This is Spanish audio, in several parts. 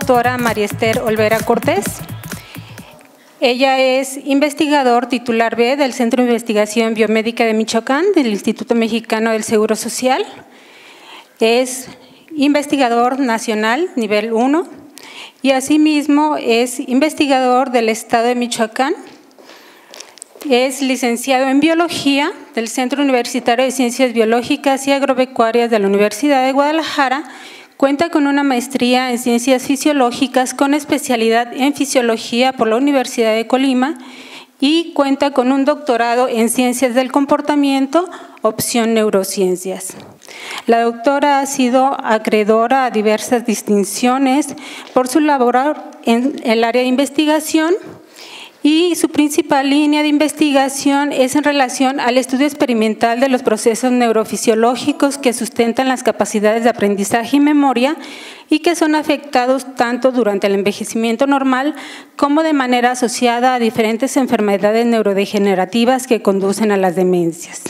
doctora María Esther Olvera Cortés. Ella es investigador titular B del Centro de Investigación Biomédica de Michoacán, del Instituto Mexicano del Seguro Social. Es investigador nacional, nivel 1, y asimismo es investigador del Estado de Michoacán. Es licenciado en Biología del Centro Universitario de Ciencias Biológicas y Agropecuarias de la Universidad de Guadalajara. Cuenta con una maestría en Ciencias Fisiológicas con especialidad en Fisiología por la Universidad de Colima y cuenta con un doctorado en Ciencias del Comportamiento, opción Neurociencias. La doctora ha sido acreedora a diversas distinciones por su labor en el área de investigación, y su principal línea de investigación es en relación al estudio experimental de los procesos neurofisiológicos que sustentan las capacidades de aprendizaje y memoria y que son afectados tanto durante el envejecimiento normal como de manera asociada a diferentes enfermedades neurodegenerativas que conducen a las demencias.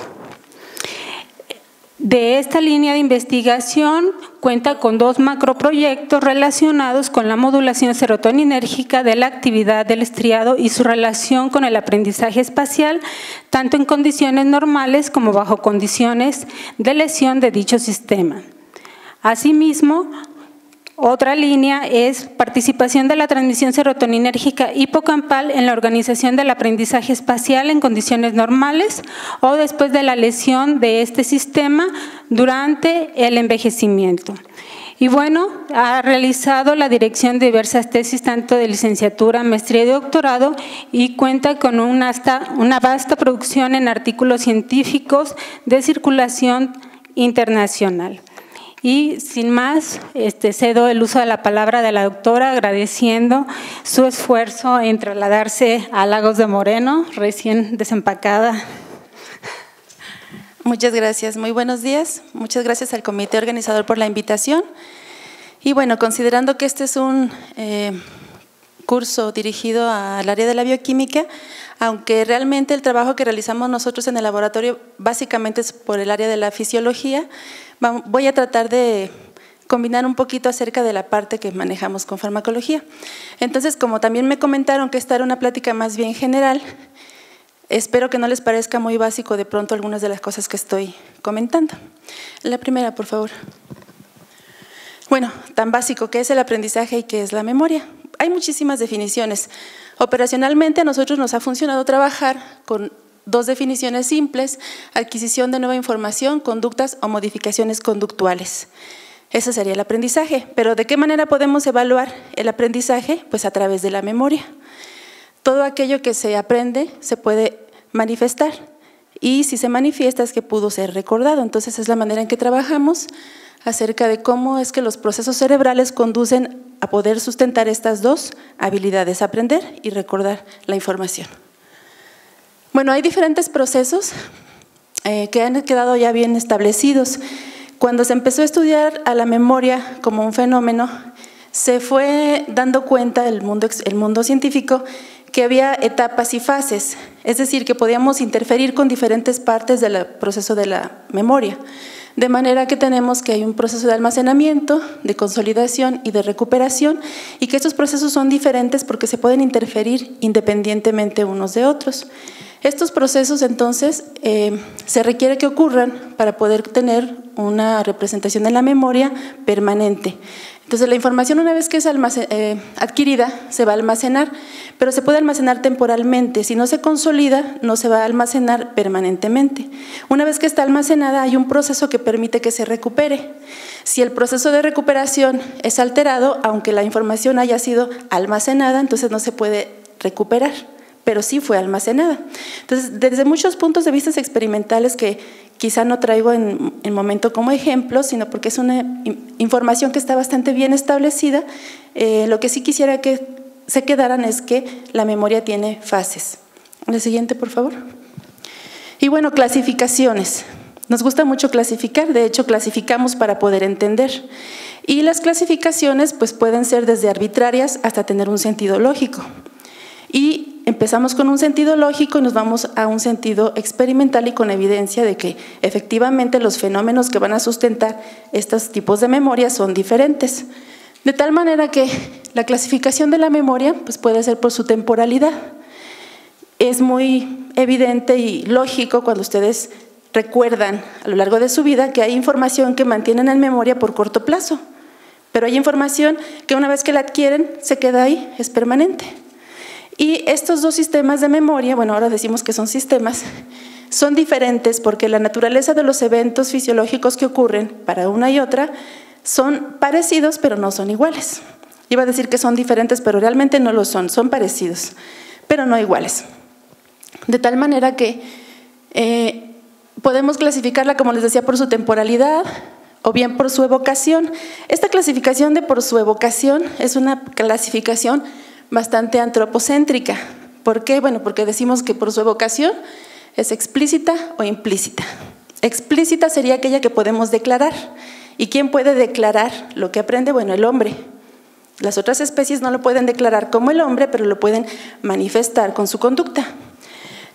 De esta línea de investigación cuenta con 2 macroproyectos relacionados con la modulación serotoninérgica de la actividad del estriado y su relación con el aprendizaje espacial, tanto en condiciones normales como bajo condiciones de lesión de dicho sistema. Asimismo, otra línea es participación de la transmisión serotoninérgica hipocampal en la organización del aprendizaje espacial en condiciones normales o después de la lesión de este sistema durante el envejecimiento. Y bueno, ha realizado la dirección de diversas tesis, tanto de licenciatura, maestría y doctorado, y cuenta con una vasta producción en artículos científicos de circulación internacional. Y sin más, cedo el uso de la palabra de la doctora, agradeciendo su esfuerzo en trasladarse a Lagos de Moreno, recién desempacada. Muchas gracias, muy buenos días. Muchas gracias al comité organizador por la invitación. Y bueno, considerando que este es un curso dirigido al área de la bioquímica, aunque realmente el trabajo que realizamos nosotros en el laboratorio básicamente es por el área de la fisiología, voy a tratar de combinar un poquito acerca de la parte que manejamos con farmacología. Entonces, como también me comentaron que esta era una plática más bien general, espero que no les parezca muy básico de pronto algunas de las cosas que estoy comentando. La primera, por favor. Bueno, tan básico, ¿qué es el aprendizaje y qué es la memoria? Hay muchísimas definiciones. Operacionalmente a nosotros nos ha funcionado trabajar con 2 definiciones simples: adquisición de nueva información, conductas o modificaciones conductuales. Ese sería el aprendizaje. Pero ¿de qué manera podemos evaluar el aprendizaje? Pues a través de la memoria. Todo aquello que se aprende se puede manifestar y si se manifiesta es que pudo ser recordado. Entonces es la manera en que trabajamos acerca de cómo es que los procesos cerebrales conducen a poder sustentar estas 2 habilidades: aprender y recordar la información. Bueno, hay diferentes procesos que han quedado ya bien establecidos. Cuando se empezó a estudiar a la memoria como un fenómeno, se fue dando cuenta el mundo científico que había etapas y fases, es decir, que podíamos interferir con diferentes partes del proceso de la memoria. De manera que tenemos que hay un proceso de almacenamiento, de consolidación y de recuperación, y que estos procesos son diferentes porque se pueden interferir independientemente unos de otros. Estos procesos entonces se requiere que ocurran para poder tener una representación en la memoria permanente. Entonces la información, una vez que es adquirida, se va a almacenar, pero se puede almacenar temporalmente. Si no se consolida, no se va a almacenar permanentemente. Una vez que está almacenada, hay un proceso que permite que se recupere. Si el proceso de recuperación es alterado, aunque la información haya sido almacenada, entonces no se puede recuperar, pero sí fue almacenada. Entonces, desde muchos puntos de vista experimentales que quizá no traigo en el momento como ejemplo, sino porque es una información que está bastante bien establecida, lo que sí quisiera que se quedaran es que la memoria tiene fases. La siguiente, por favor. Y bueno, clasificaciones. Nos gusta mucho clasificar, de hecho clasificamos para poder entender. Y las clasificaciones pues pueden ser desde arbitrarias hasta tener un sentido lógico. Y empezamos con un sentido lógico y nos vamos a un sentido experimental y con evidencia de que efectivamente los fenómenos que van a sustentar estos tipos de memoria son diferentes. De tal manera que la clasificación de la memoria pues puede ser por su temporalidad. Es muy evidente y lógico cuando ustedes recuerdan a lo largo de su vida que hay información que mantienen en memoria por corto plazo, pero hay información que una vez que la adquieren se queda ahí, es permanente. Y estos dos sistemas de memoria, bueno, ahora decimos que son sistemas, son diferentes porque la naturaleza de los eventos fisiológicos que ocurren para una y otra son parecidos pero no son iguales. Iba a decir que son diferentes, pero realmente no lo son, son parecidos, pero no iguales. De tal manera que podemos clasificarla, como les decía, por su temporalidad o bien por su evocación. Esta clasificación de por su evocación es una clasificación bastante antropocéntrica. ¿Por qué? Bueno, porque decimos que por su evocación es explícita o implícita. Explícita sería aquella que podemos declarar. ¿Y quién puede declarar lo que aprende? Bueno, el hombre. Las otras especies no lo pueden declarar como el hombre, pero lo pueden manifestar con su conducta.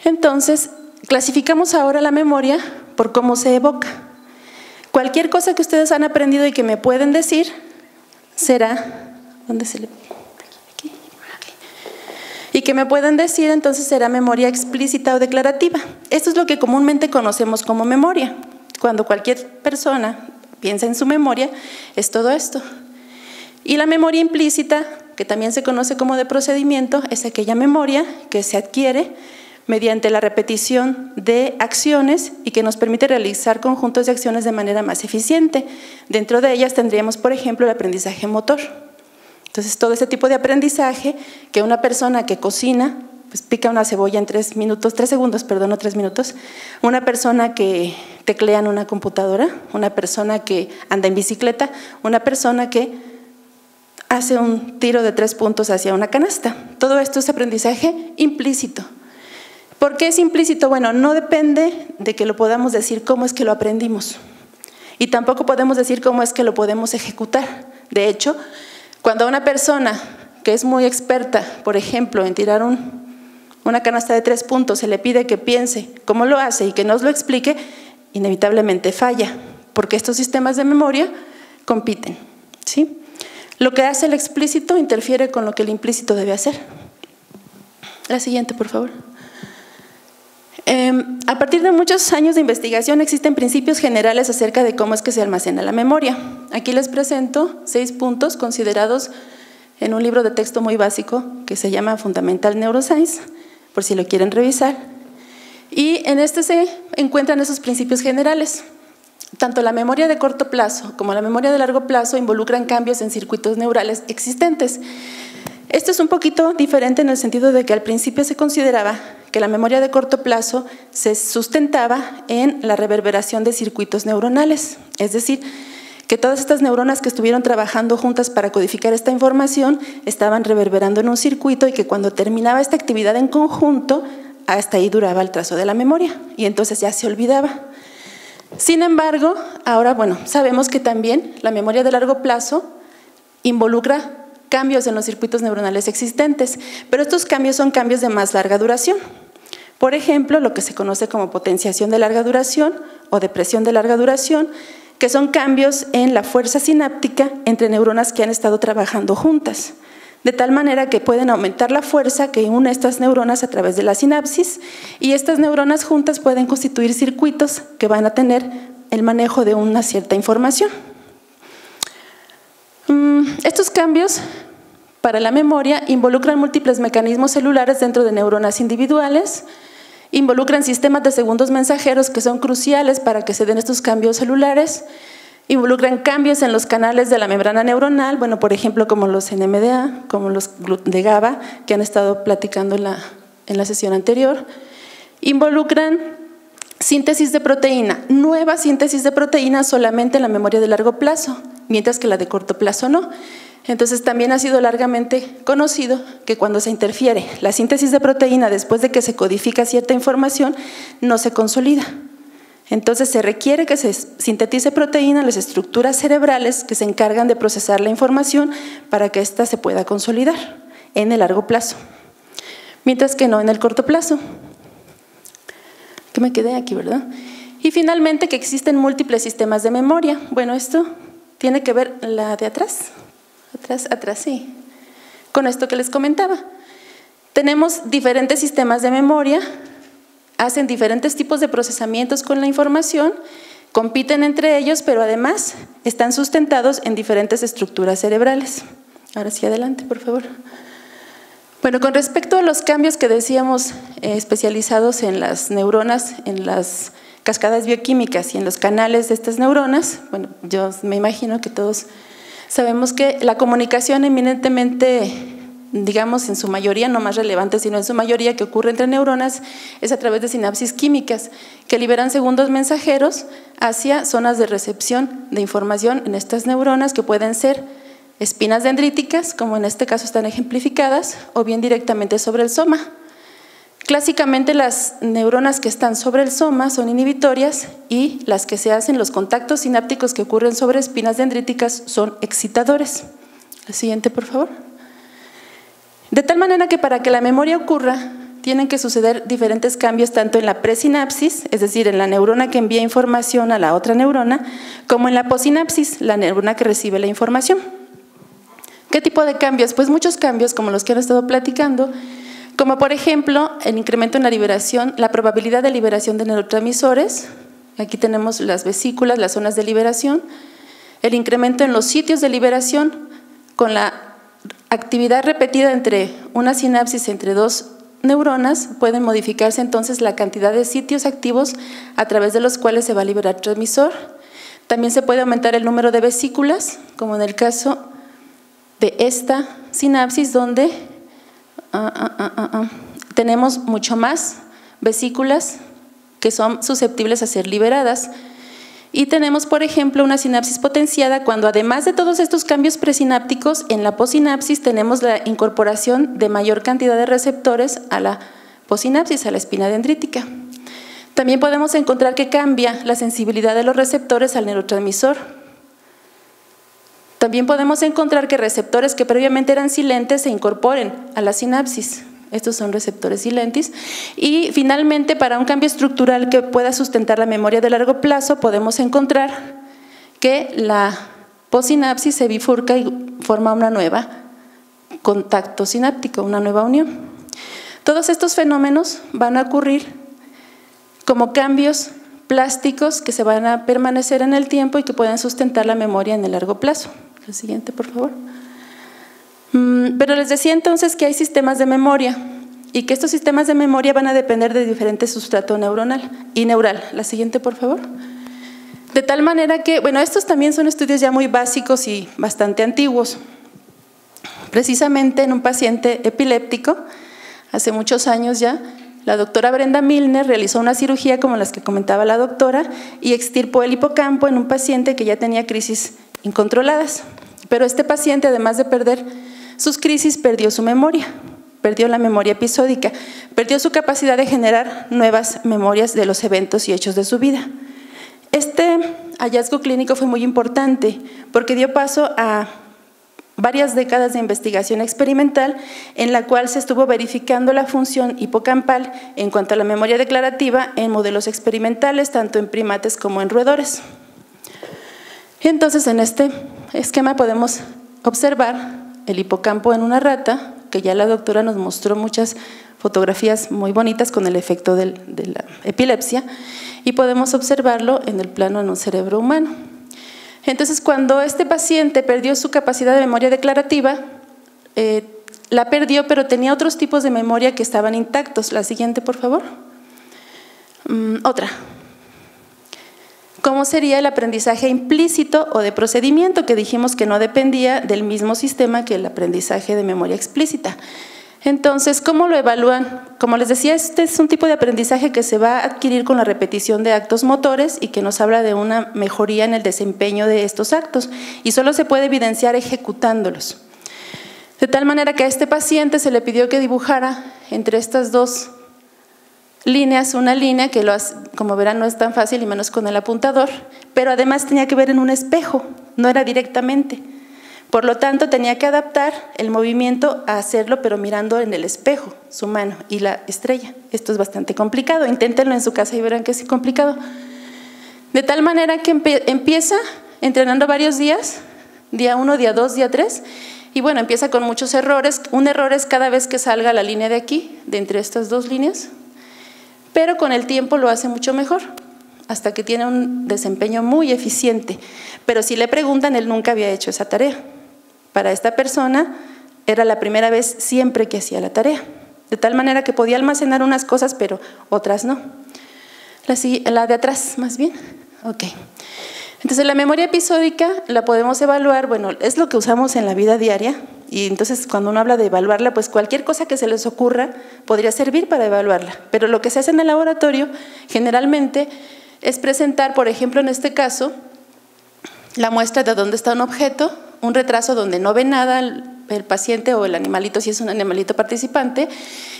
Entonces, clasificamos ahora la memoria por cómo se evoca. Cualquier cosa que ustedes han aprendido y que me pueden decir será, ¿dónde se le? Aquí. Y que me pueden decir, entonces será memoria explícita o declarativa. Esto es lo que comúnmente conocemos como memoria. Cuando cualquier persona piensa en su memoria, es todo esto. Y la memoria implícita, que también se conoce como de procedimiento, es aquella memoria que se adquiere mediante la repetición de acciones y que nos permite realizar conjuntos de acciones de manera más eficiente. Dentro de ellas tendríamos, por ejemplo, el aprendizaje motor. Entonces, todo ese tipo de aprendizaje que una persona que cocina, pues pica una cebolla en 3 segundos, no 3 minutos. Una persona que teclea en una computadora, una persona que anda en bicicleta, una persona que hace un tiro de 3 puntos hacia una canasta. Todo esto es aprendizaje implícito. ¿Por qué es implícito? Bueno, no depende de que lo podamos decir cómo es que lo aprendimos. Y tampoco podemos decir cómo es que lo podemos ejecutar. De hecho, cuando a una persona que es muy experta, por ejemplo, en tirar una canasta de 3 puntos, se le pide que piense cómo lo hace y que nos lo explique, inevitablemente falla, porque estos sistemas de memoria compiten, ¿sí? Lo que hace el explícito interfiere con lo que el implícito debe hacer. La siguiente, por favor. A partir de muchos años de investigación existen principios generales acerca de cómo es que se almacena la memoria. Aquí les presento 6 puntos considerados en un libro de texto muy básico que se llama Fundamental Neuroscience, por si lo quieren revisar. Y en este se encuentran esos principios generales. Tanto la memoria de corto plazo como la memoria de largo plazo involucran cambios en circuitos neurales existentes. Esto es un poquito diferente en el sentido de que al principio se consideraba que la memoria de corto plazo se sustentaba en la reverberación de circuitos neuronales, es decir, que todas estas neuronas que estuvieron trabajando juntas para codificar esta información estaban reverberando en un circuito y que cuando terminaba esta actividad en conjunto, hasta ahí duraba el trazo de la memoria y entonces ya se olvidaba. Sin embargo, ahora, bueno, sabemos que también la memoria de largo plazo involucra cambios en los circuitos neuronales existentes, pero estos cambios son cambios de más larga duración. Por ejemplo, lo que se conoce como potenciación de larga duración o depresión de larga duración, que son cambios en la fuerza sináptica entre neuronas que han estado trabajando juntas, de tal manera que pueden aumentar la fuerza que une estas neuronas a través de la sinapsis y estas neuronas juntas pueden constituir circuitos que van a tener el manejo de una cierta información. Estos cambios para la memoria involucran múltiples mecanismos celulares dentro de neuronas individuales, involucran sistemas de segundos mensajeros que son cruciales para que se den estos cambios celulares, involucran cambios en los canales de la membrana neuronal, bueno, por ejemplo, como los NMDA, como los de GABA, que han estado platicando en la sesión anterior, involucran síntesis de proteína, nueva síntesis de proteína solamente en la memoria de largo plazo, mientras que la de corto plazo no. Entonces también ha sido largamente conocido que cuando se interfiere la síntesis de proteína después de que se codifica cierta información, no se consolida. Entonces se requiere que se sintetice proteína en las estructuras cerebrales que se encargan de procesar la información para que ésta se pueda consolidar en el largo plazo, mientras que no en el corto plazo. Que me quedé aquí, ¿verdad? Y finalmente que existen múltiples sistemas de memoria. Bueno, esto tiene que ver la de atrás, sí. con esto que les comentaba. Tenemos diferentes sistemas de memoria, hacen diferentes tipos de procesamientos con la información, compiten entre ellos, pero además están sustentados en diferentes estructuras cerebrales. Ahora sí, adelante, por favor. Bueno, con respecto a los cambios que decíamos especializados en las neuronas, en las cascadas bioquímicas y en los canales de estas neuronas, bueno, yo me imagino que todos sabemos que la comunicación eminentemente, digamos en su mayoría, no más relevante, sino en su mayoría que ocurre entre neuronas, es a través de sinapsis químicas que liberan segundos mensajeros hacia zonas de recepción de información en estas neuronas que pueden ser espinas dendríticas, como en este caso están ejemplificadas, o bien directamente sobre el soma. Clásicamente las neuronas que están sobre el soma son inhibitorias y las que se hacen, los contactos sinápticos que ocurren sobre espinas dendríticas son excitadores. La siguiente, por favor. De tal manera que para que la memoria ocurra, tienen que suceder diferentes cambios tanto en la presinapsis, es decir, en la neurona que envía información a la otra neurona, como en la posinapsis, la neurona que recibe la información. ¿Qué tipo de cambios? Pues muchos cambios, como los que han estado platicando, como por ejemplo el incremento en la liberación, la probabilidad de liberación de neurotransmisores, aquí tenemos las vesículas, las zonas de liberación, el incremento en los sitios de liberación, con la actividad repetida entre una sinapsis entre dos neuronas, pueden modificarse entonces la cantidad de sitios activos a través de los cuales se va a liberar transmisor. También se puede aumentar el número de vesículas, como en el caso de esta sinapsis donde tenemos mucho más vesículas que son susceptibles a ser liberadas. Y tenemos, por ejemplo, una sinapsis potenciada cuando además de todos estos cambios presinápticos, en la posinapsis tenemos la incorporación de mayor cantidad de receptores a la posinapsis, a la espina dendrítica. También podemos encontrar que cambia la sensibilidad de los receptores al neurotransmisor. También podemos encontrar que receptores que previamente eran silentes se incorporen a la sinapsis. Estos son receptores silentes. Y finalmente, para un cambio estructural que pueda sustentar la memoria de largo plazo, podemos encontrar que la posinapsis se bifurca y forma una nueva contacto sináptico, una nueva unión. Todos estos fenómenos van a ocurrir como cambios plásticos que se van a permanecer en el tiempo y que pueden sustentar la memoria en el largo plazo. La siguiente, por favor. Pero les decía entonces que hay sistemas de memoria y que estos sistemas de memoria van a depender de diferentes sustrato neuronal y neural. La siguiente, por favor. De tal manera que, bueno, estos también son estudios ya muy básicos y bastante antiguos. Precisamente en un paciente epiléptico, hace muchos años ya, la doctora Brenda Milner realizó una cirugía como las que comentaba la doctora y extirpó el hipocampo en un paciente que ya tenía crisis incontroladas. Pero este paciente, además de perder sus crisis, perdió su memoria, perdió la memoria episódica, perdió su capacidad de generar nuevas memorias de los eventos y hechos de su vida. Este hallazgo clínico fue muy importante porque dio paso a varias décadas de investigación experimental en la cual se estuvo verificando la función hipocampal en cuanto a la memoria declarativa en modelos experimentales, tanto en primates como en roedores. Entonces, en este esquema podemos observar el hipocampo en una rata, que ya la doctora nos mostró muchas fotografías muy bonitas con el efecto de la epilepsia, y podemos observarlo en el plano en un cerebro humano. Entonces, cuando este paciente perdió su capacidad de memoria declarativa, la perdió, pero tenía otros tipos de memoria que estaban intactos. La siguiente, por favor. Otra. ¿Cómo sería el aprendizaje implícito o de procedimiento? Que dijimos que no dependía del mismo sistema que el aprendizaje de memoria explícita. Entonces, ¿cómo lo evalúan? Como les decía, este es un tipo de aprendizaje que se va a adquirir con la repetición de actos motores y que nos habla de una mejoría en el desempeño de estos actos y solo se puede evidenciar ejecutándolos. De tal manera que a este paciente se le pidió que dibujara entre estas dos líneas, una línea que como verán no es tan fácil y menos con el apuntador, pero además tenía que ver en un espejo, no era directamente. Por lo tanto, tenía que adaptar el movimiento a hacerlo, pero mirando en el espejo, su mano y la estrella. Esto es bastante complicado, inténtenlo en su casa y verán que es complicado. De tal manera que empieza entrenando varios días, día 1, día 2, día 3, Y bueno, empieza con muchos errores. Un error es cada vez que salga la línea de aquí, de entre estas dos líneas, pero con el tiempo lo hace mucho mejor, hasta que tiene un desempeño muy eficiente. Pero si le preguntan, él nunca había hecho esa tarea. Para esta persona era la primera vez siempre que hacía la tarea, de tal manera que podía almacenar unas cosas, pero otras no. La de atrás, más bien. Ok. Entonces, la memoria episódica la podemos evaluar, bueno, es lo que usamos en la vida diaria, y entonces cuando uno habla de evaluarla, pues cualquier cosa que se les ocurra podría servir para evaluarla. Pero lo que se hace en el laboratorio, generalmente, es presentar, por ejemplo, en este caso, la muestra de dónde está un objeto, un retraso donde no ve nada el paciente o el animalito, si es un animalito participante,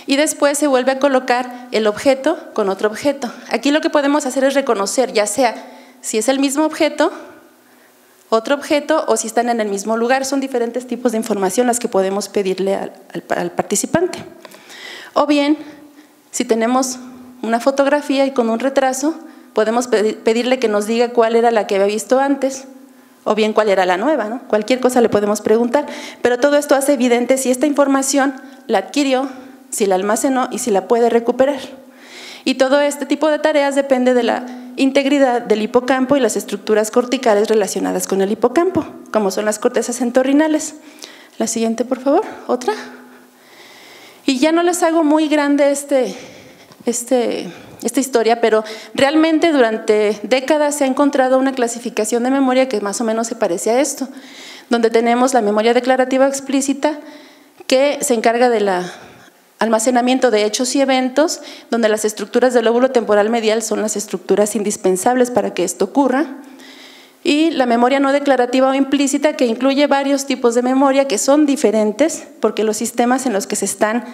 y después se vuelve a colocar el objeto con otro objeto. Aquí lo que podemos hacer es reconocer, ya sea si es el mismo objeto, otro objeto, o si están en el mismo lugar. Son diferentes tipos de información las que podemos pedirle al participante. O bien, si tenemos una fotografía y con un retraso, podemos pedirle que nos diga cuál era la que había visto antes, o bien cuál era la nueva, ¿no? Cualquier cosa le podemos preguntar, pero todo esto hace evidente si esta información la adquirió, si la almacenó y si la puede recuperar. Y todo este tipo de tareas depende de la integridad del hipocampo y las estructuras corticales relacionadas con el hipocampo, como son las cortezas entorrinales. La siguiente, por favor, otra. Y ya no les hago muy grande esta historia, pero realmente durante décadas se ha encontrado una clasificación de memoria que más o menos se parece a esto, donde tenemos la memoria declarativa explícita, que se encarga del almacenamiento de hechos y eventos, donde las estructuras del lóbulo temporal medial son las estructuras indispensables para que esto ocurra, y la memoria no declarativa o implícita, que incluye varios tipos de memoria que son diferentes, porque los sistemas en los que se están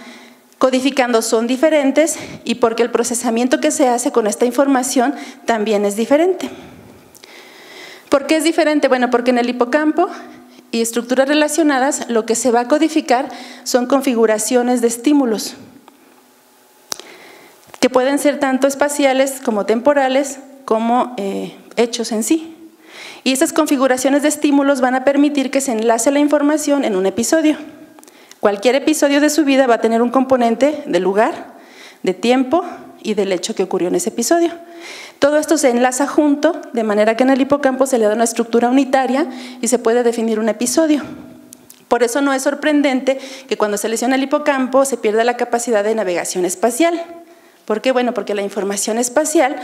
codificando son diferentes y porque el procesamiento que se hace con esta información también es diferente. ¿Por qué es diferente? Bueno, porque en el hipocampo y estructuras relacionadas lo que se va a codificar son configuraciones de estímulos, que pueden ser tanto espaciales como temporales, como hechos en sí. Y esas configuraciones de estímulos van a permitir que se enlace la información en un episodio. Cualquier episodio de su vida va a tener un componente de lugar, de tiempo y del hecho que ocurrió en ese episodio. Todo esto se enlaza junto, de manera que en el hipocampo se le da una estructura unitaria y se puede definir un episodio. Por eso no es sorprendente que cuando se lesiona el hipocampo se pierda la capacidad de navegación espacial. ¿Por qué? Bueno, porque la información espacial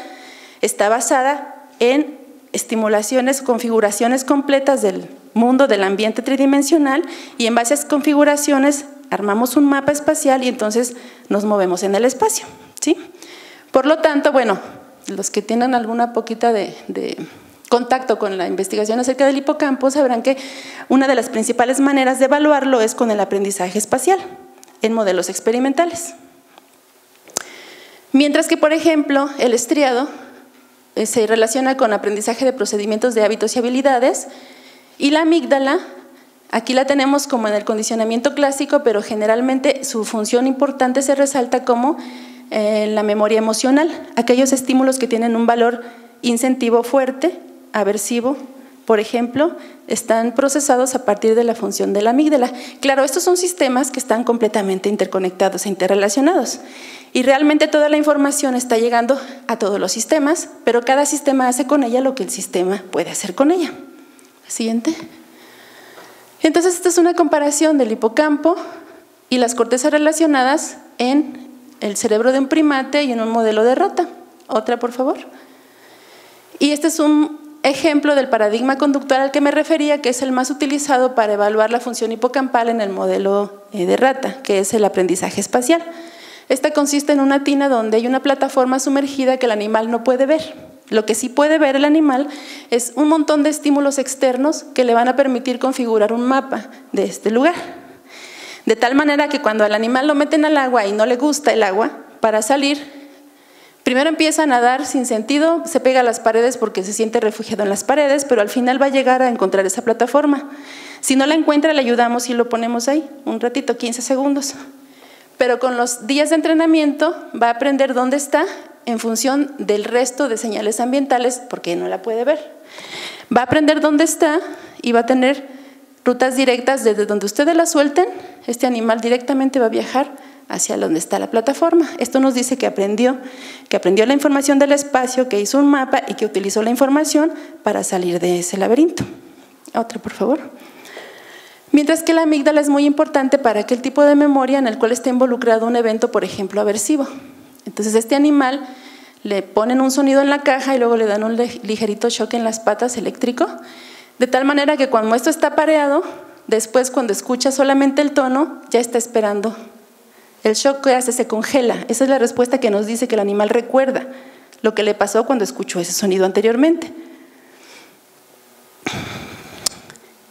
está basada en estimulaciones, configuraciones completas del mundo, del ambiente tridimensional, y en base a esas configuraciones armamos un mapa espacial y entonces nos movemos en el espacio, ¿sí? Por lo tanto, bueno, los que tienen alguna poquita de contacto con la investigación acerca del hipocampo sabrán que una de las principales maneras de evaluarlo es con el aprendizaje espacial en modelos experimentales. Mientras que, por ejemplo, el estriado se relaciona con aprendizaje de procedimientos de hábitos y habilidades, y la amígdala, aquí la tenemos como en el condicionamiento clásico, pero generalmente su función importante se resalta como la memoria emocional, aquellos estímulos que tienen un valor incentivo fuerte, aversivo, por ejemplo, están procesados a partir de la función de la amígdala. Claro, estos son sistemas que están completamente interconectados e interrelacionados, y realmente toda la información está llegando a todos los sistemas, pero cada sistema hace con ella lo que el sistema puede hacer con ella. Siguiente. Entonces, esta es una comparación del hipocampo y las cortezas relacionadas en el cerebro de un primate y en un modelo de rata. Otra, por favor. Y este es un ejemplo del paradigma conductual al que me refería, que es el más utilizado para evaluar la función hipocampal en el modelo de rata, que es el aprendizaje espacial. Esta consiste en una tina donde hay una plataforma sumergida que el animal no puede ver. Lo que sí puede ver el animal es un montón de estímulos externos que le van a permitir configurar un mapa de este lugar. De tal manera que cuando al animal lo meten al agua y no le gusta el agua, para salir, primero empieza a nadar sin sentido, se pega a las paredes porque se siente refugiado en las paredes, pero al final va a llegar a encontrar esa plataforma. Si no la encuentra, le ayudamos y lo ponemos ahí, un ratito, 15 segundos. Pero con los días de entrenamiento va a aprender dónde está en función del resto de señales ambientales, porque no la puede ver. Va a aprender dónde está y va a tener rutas directas desde donde ustedes la suelten, este animal directamente va a viajar hacia donde está la plataforma. Esto nos dice que aprendió la información del espacio, que hizo un mapa y que utilizó la información para salir de ese laberinto. Otra, por favor. Mientras que la amígdala es muy importante para aquel tipo de memoria en el cual está involucrado un evento, por ejemplo, aversivo. Entonces, este animal le ponen un sonido en la caja y luego le dan un ligerito shock en las patas eléctrico, de tal manera que cuando esto está pareado, después cuando escucha solamente el tono, ya está esperando. El shock que hace se congela. Esa es la respuesta que nos dice que el animal recuerda lo que le pasó cuando escuchó ese sonido anteriormente.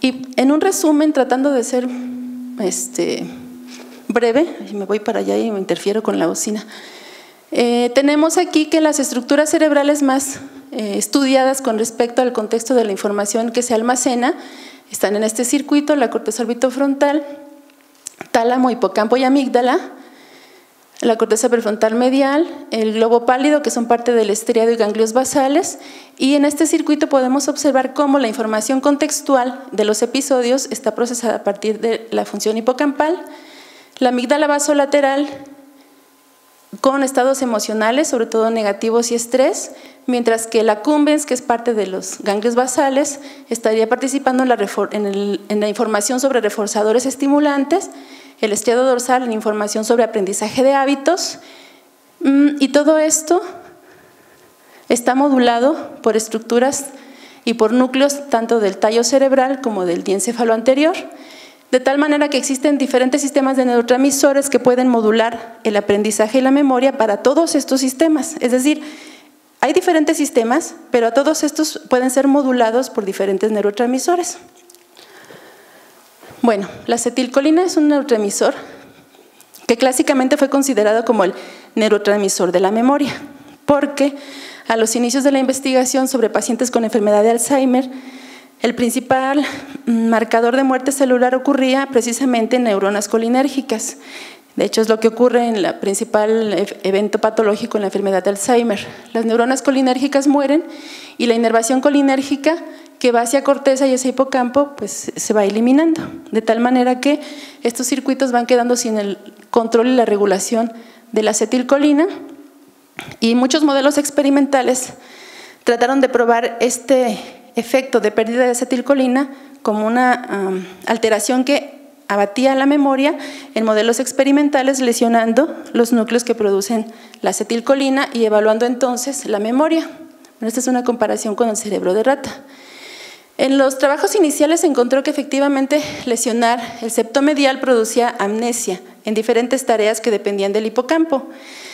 Y en un resumen, tratando de ser breve, me voy para allá y me interfiero con la bocina. Tenemos aquí que las estructuras cerebrales más estudiadas con respecto al contexto de la información que se almacena están en este circuito: la corteza orbitofrontal, tálamo, hipocampo y amígdala, la corteza prefrontal medial, el globo pálido, que son parte del estriado y ganglios basales, y en este circuito podemos observar cómo la información contextual de los episodios está procesada a partir de la función hipocampal, la amígdala basolateral con estados emocionales, sobre todo negativos y estrés, mientras que la accumbens, que es parte de los ganglios basales, estaría participando en la información sobre reforzadores estimulantes, el estriado dorsal en información sobre aprendizaje de hábitos, y todo esto está modulado por estructuras y por núcleos tanto del tallo cerebral como del diencéfalo anterior, de tal manera que existen diferentes sistemas de neurotransmisores que pueden modular el aprendizaje y la memoria para todos estos sistemas. Es decir, hay diferentes sistemas, pero a todos estos pueden ser modulados por diferentes neurotransmisores. Bueno, la acetilcolina es un neurotransmisor que clásicamente fue considerado como el neurotransmisor de la memoria, porque a los inicios de la investigación sobre pacientes con enfermedad de Alzheimer, el principal marcador de muerte celular ocurría precisamente en neuronas colinérgicas. De hecho, es lo que ocurre en el principal evento patológico en la enfermedad de Alzheimer. Las neuronas colinérgicas mueren y la inervación colinérgica que va hacia corteza y hacia hipocampo, pues se va eliminando, de tal manera que estos circuitos van quedando sin el control y la regulación de la acetilcolina, y muchos modelos experimentales trataron de probar este efecto de pérdida de acetilcolina como una alteración que abatía la memoria en modelos experimentales, lesionando los núcleos que producen la acetilcolina y evaluando entonces la memoria. Bueno, esta es una comparación con el cerebro de rata. En los trabajos iniciales se encontró que efectivamente lesionar el septo medial producía amnesia en diferentes tareas que dependían del hipocampo.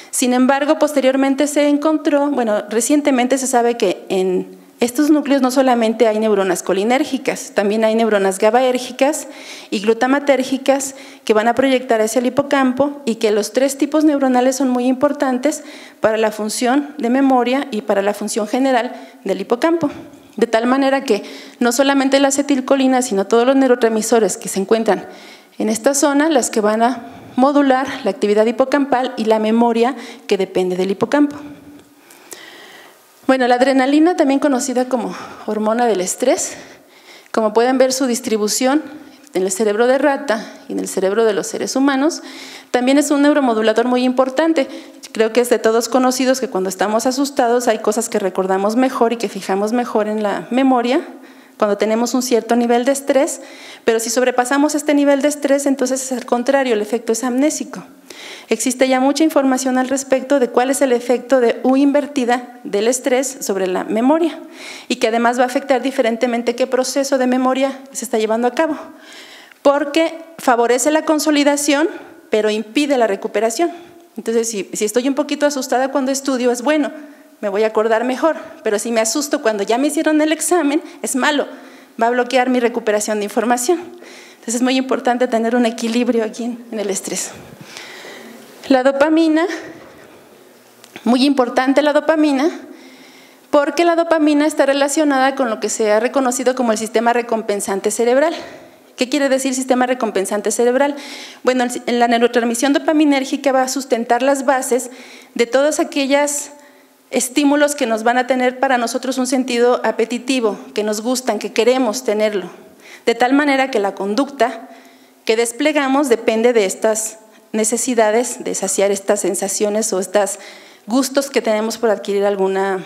Sin embargo, posteriormente se encontró, recientemente se sabe que en estos núcleos no solamente hay neuronas colinérgicas, también hay neuronas GABAérgicas y glutamatérgicas que van a proyectar hacia el hipocampo, y que los tres tipos neuronales son muy importantes para la función de memoria y para la función general del hipocampo. De tal manera que no solamente la acetilcolina, sino todos los neurotransmisores que se encuentran en esta zona, las que van a modular la actividad hipocampal y la memoria que depende del hipocampo. Bueno, la adrenalina, también conocida como hormona del estrés, como pueden ver su distribución en el cerebro de rata y en el cerebro de los seres humanos, también es un neuromodulador muy importante. Creo que es de todos conocidos que cuando estamos asustados hay cosas que recordamos mejor y que fijamos mejor en la memoria cuando tenemos un cierto nivel de estrés, pero si sobrepasamos este nivel de estrés, entonces es al contrario, el efecto es amnésico. Existe ya mucha información al respecto de cuál es el efecto de U invertida del estrés sobre la memoria, y que además va a afectar diferentemente qué proceso de memoria se está llevando a cabo, porque favorece la consolidación, pero impide la recuperación. Entonces, si estoy un poquito asustada cuando estudio, es bueno, me voy a acordar mejor, pero si me asusto cuando ya me hicieron el examen, es malo, va a bloquear mi recuperación de información. Entonces es muy importante tener un equilibrio aquí en el estrés. La dopamina, muy importante la dopamina, porque la dopamina está relacionada con lo que se ha reconocido como el sistema recompensante cerebral. ¿Qué quiere decir sistema recompensante cerebral? Bueno, la neurotransmisión dopaminérgica va a sustentar las bases de todas aquellas estímulos que nos van a tener para nosotros un sentido apetitivo, que nos gustan, que queremos tenerlo. de tal manera que la conducta que desplegamos depende de estas necesidades, de saciar estas sensaciones o estos gustos que tenemos por adquirir alguna,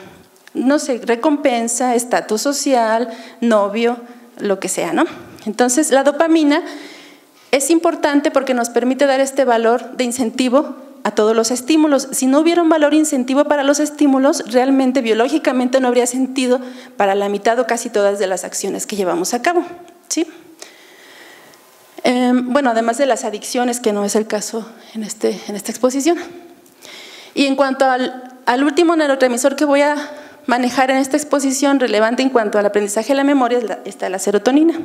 no sé, recompensa, estatus social, novio, lo que sea, ¿no? Entonces, la dopamina es importante porque nos permite dar este valor de incentivo a todos los estímulos. Si no hubiera un valor incentivo para los estímulos, realmente biológicamente no habría sentido para la mitad o casi todas de las acciones que llevamos a cabo, ¿sí? Bueno, además de las adicciones, que no es el caso en esta exposición. Y en cuanto al último neurotransmisor que voy a manejar en esta exposición, relevante en cuanto al aprendizaje de la memoria, está la serotonina.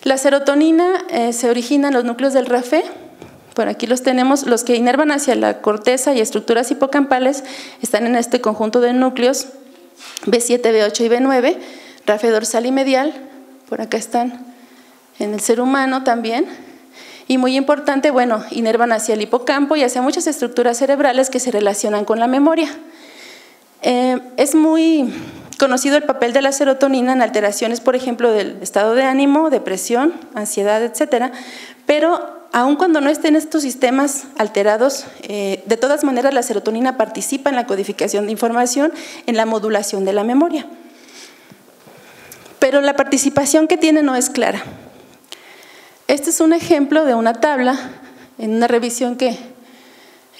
La serotonina se origina en los núcleos del RAFE. Por aquí los tenemos, los que inervan hacia la corteza y estructuras hipocampales están en este conjunto de núcleos B7, B8 y B9, RAFE dorsal y medial. Por acá están en el ser humano también. Y muy importante, bueno, inervan hacia el hipocampo y hacia muchas estructuras cerebrales que se relacionan con la memoria. Es muy conocido el papel de la serotonina en alteraciones, por ejemplo, del estado de ánimo, depresión, ansiedad, etcétera, pero aun cuando no estén estos sistemas alterados, de todas maneras la serotonina participa en la codificación de información, en la modulación de la memoria. Pero la participación que tiene no es clara. Este es un ejemplo de una tabla en una revisión que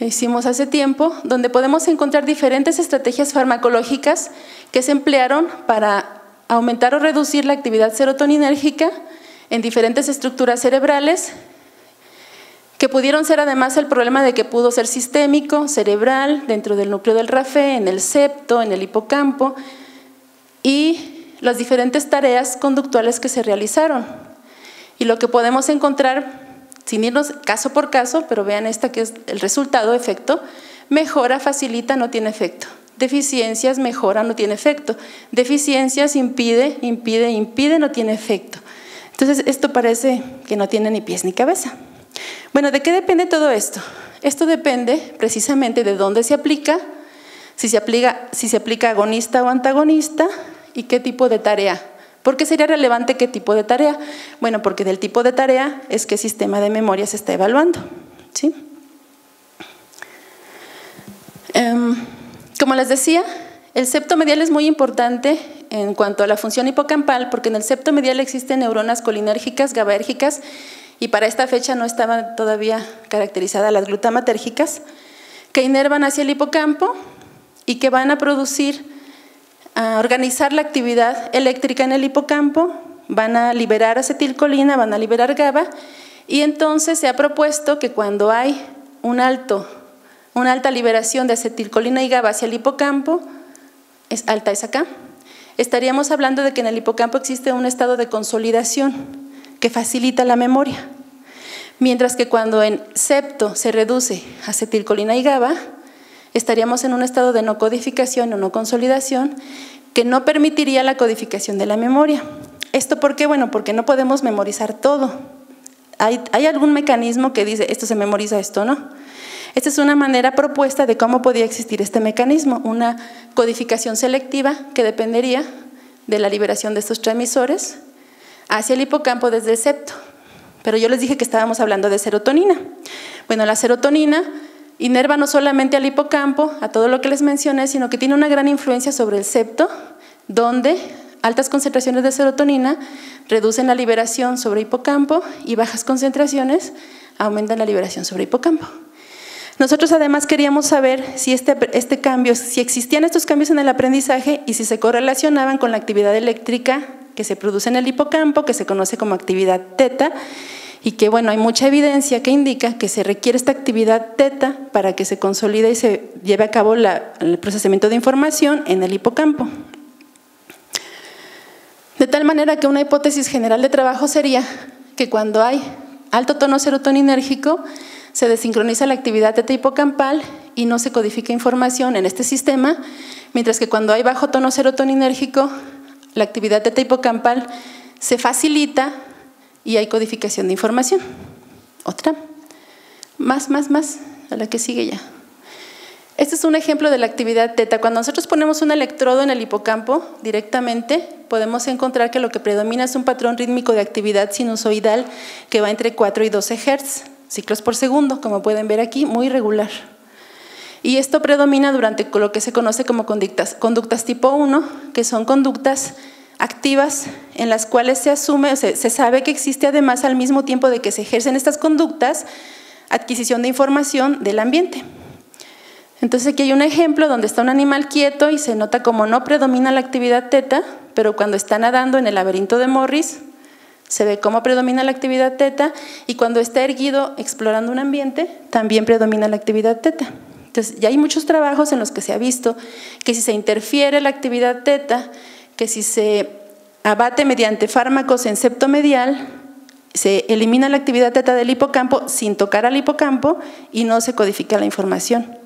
hicimos hace tiempo, donde podemos encontrar diferentes estrategias farmacológicas que se emplearon para aumentar o reducir la actividad serotoninérgica en diferentes estructuras cerebrales, que pudieron ser además el problema de que pudo ser sistémico, cerebral, dentro del núcleo del RAFE, en el septo, en el hipocampo, y las diferentes tareas conductuales que se realizaron. Y lo que podemos encontrar, sin irnos caso por caso, pero vean esta que es el resultado, efecto: mejora, facilita, no tiene efecto. Deficiencias, mejora, no tiene efecto. Deficiencias, impide, no tiene efecto. Entonces, esto parece que no tiene ni pies ni cabeza. Bueno, ¿de qué depende todo esto? Esto depende precisamente de dónde se aplica, si se aplica agonista o antagonista y qué tipo de tarea. ¿Por qué sería relevante qué tipo de tarea? Bueno, porque del tipo de tarea es qué sistema de memoria se está evaluando, ¿sí? Como les decía, el septo medial es muy importante en cuanto a la función hipocampal, porque en el septo medial existen neuronas colinérgicas, GABAérgicas, y para esta fecha no estaban todavía caracterizadas las glutamatérgicas, que inervan hacia el hipocampo y que van a producir, a organizar la actividad eléctrica en el hipocampo, van a liberar acetilcolina, van a liberar GABA, y entonces se ha propuesto que cuando hay una alta liberación de acetilcolina y GABA hacia el hipocampo, es alta, es acá, estaríamos hablando de que en el hipocampo existe un estado de consolidación que facilita la memoria, mientras que cuando en septo se reduce acetilcolina y GABA, estaríamos en un estado de no codificación o no consolidación que no permitiría la codificación de la memoria. ¿Esto por qué? Bueno, porque no podemos memorizar todo. ¿Hay algún mecanismo que dice esto se memoriza, esto no? Esta es una manera propuesta de cómo podía existir este mecanismo, una codificación selectiva que dependería de la liberación de estos transmisores hacia el hipocampo desde el septo. Pero yo les dije que estábamos hablando de serotonina. Bueno, la serotonina inerva no solamente al hipocampo, a todo lo que les mencioné, sino que tiene una gran influencia sobre el septo, donde altas concentraciones de serotonina reducen la liberación sobre hipocampo y bajas concentraciones aumentan la liberación sobre hipocampo. Nosotros además queríamos saber si este cambio, si existían estos cambios en el aprendizaje y si se correlacionaban con la actividad eléctrica que se produce en el hipocampo, que se conoce como actividad teta, y que bueno, hay mucha evidencia que indica que se requiere esta actividad teta para que se consolide y se lleve a cabo el procesamiento de información en el hipocampo. De tal manera que una hipótesis general de trabajo sería que cuando hay alto tono serotoninérgico se desincroniza la actividad teta hipocampal y no se codifica información en este sistema, mientras que cuando hay bajo tono serotoninérgico la actividad teta hipocampal se facilita y hay codificación de información. Otra. Más, a la que sigue ya. Este es un ejemplo de la actividad teta. Cuando nosotros ponemos un electrodo en el hipocampo directamente, podemos encontrar que lo que predomina es un patrón rítmico de actividad sinusoidal que va entre 4 y 12 Hz, ciclos por segundo, como pueden ver aquí, muy regular. Y esto predomina durante lo que se conoce como conductas tipo 1, que son conductas activas en las cuales se asume, se sabe que existe además al mismo tiempo de que se ejercen estas conductas, adquisición de información del ambiente. Entonces aquí hay un ejemplo donde está un animal quieto y se nota como no predomina la actividad teta, pero cuando está nadando en el laberinto de Morris se ve cómo predomina la actividad teta, y cuando está erguido explorando un ambiente también predomina la actividad teta. Entonces ya hay muchos trabajos en los que se ha visto que si se interfiere la actividad teta, que si se abate mediante fármacos en septo medial, se elimina la actividad teta del hipocampo sin tocar al hipocampo y no se codifica la información.